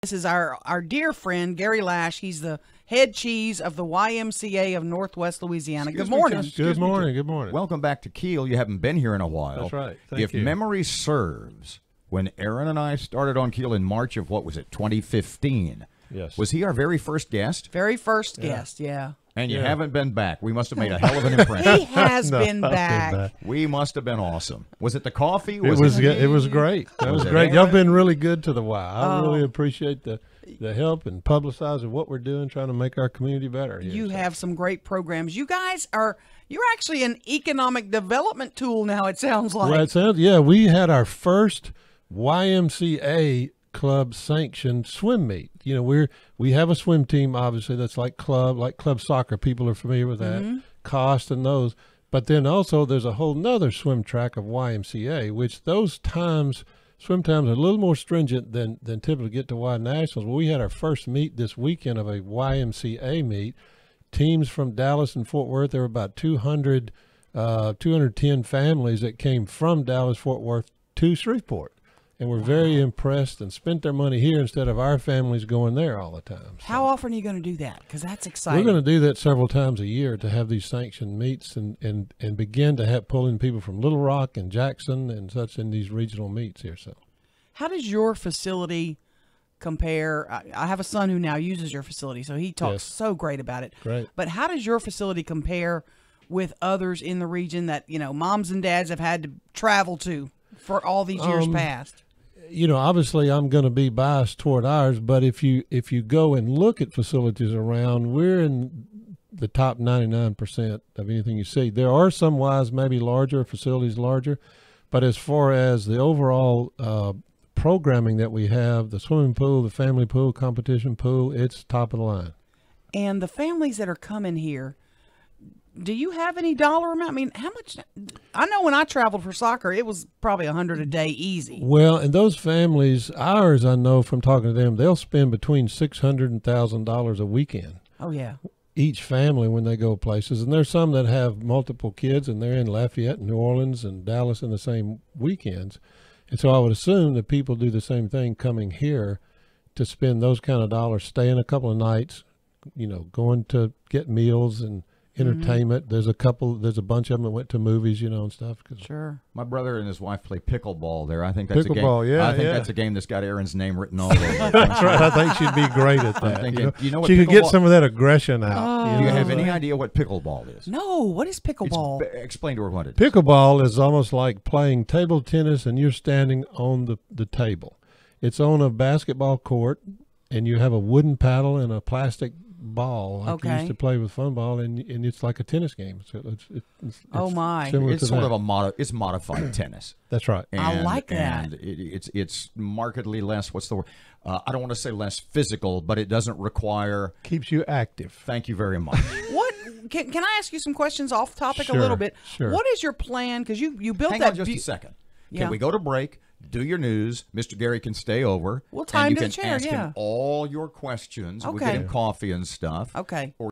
This is our dear friend, Gary Lash. He's the head cheese of the YMCA of Northwest Louisiana. Good morning. Good morning. Good morning. Welcome back to Kiel. You haven't been here in a while. That's right. Thank if you. memory serves, when Aaron and I started on Kiel in March of, what was it, 2015? Yes. Was he our very first guest? Very first guest, yeah. And you haven't been back. We must have made a hell of an impression. He has been back. We must have been awesome. Was it the coffee? It was great. That was great. Y'all been really good to the Y. I really appreciate the help and publicizing what we're doing, trying to make our community better. You have some great programs. You guys you're actually an economic development tool now, it sounds like. Well, it sounds, we had our first YMCA club sanctioned swim meet. You know, we have a swim team, obviously, that's like club soccer. People are familiar with that, cost and those. But then also there's a whole nother swim track of YMCA, which those swim times are a little more stringent than typically get to Y Nationals. Well, we had our first meet this weekend of a YMCA meet. Teams from Dallas and Fort Worth, there were about 210 families that came from Dallas, Fort Worth to Shreveport. And we're very impressed and spent their money here instead of our families going there all the time. So how often are you going to do that? Because that's exciting. we're going to do that several times a year to have these sanctioned meets and begin to pull in people from Little Rock and Jackson and such in these regional meets here. So, how does your facility compare? I have a son who now uses your facility, so he talks so great about it. Great. But how does your facility compare with others in the region that, moms and dads have had to travel to for all these years past? Obviously I'm going to be biased toward ours, but if you go and look at facilities around, we're in the top 99% of anything you see. There are some Ys maybe larger, facilities larger, but as far as the overall programming that we have, the swimming pool, the family pool, competition pool, it's top of the line. And the families that are coming here, do you have any dollar amount? I mean, how much? I know when I traveled for soccer, it was probably $100 a day easy. Well, and those families, ours, I know from talking to them, they'll spend between $600 and $1,000 a weekend. Oh, yeah. Each family when they go places. And there's some that have multiple kids, and they're in Lafayette, New Orleans, and Dallas in the same weekends. And so I would assume that people do the same thing coming here to spend those kind of dollars, staying a couple of nights, going to get meals and entertainment. There's a bunch of them that went to movies, and stuff. Sure. My brother and his wife play pickleball there. I think that's pickleball, a game. yeah, I think that's a game that's got Aaron's name written all over it. That's right. I think she'd be great at that. I'm thinking, what she could get some of that aggression out. Do you have any idea what pickleball is? No. What is pickleball? Explain to her what it is. Pickleball is almost like playing table tennis, and you're standing on the table. It's on a basketball court, and you have a wooden paddle and a plastic ball like you used to play with fun ball, and it's like a tennis game. So it's oh my! It's sort of it's modified tennis. That's right. And, I like that. And it's markedly less. What's the word? I don't want to say less physical, but it doesn't require. Keeps you active. Thank you very much. What can I ask you some questions off topic Sure, a little bit? Sure. What is your plan? Because you built Hang that. on just a second. Yeah. Can we go to break? Do your news. Mr. Gary can stay over. We'll tie him and to you the can chair, ask him all your questions. We'll get him coffee and stuff. Okay. Or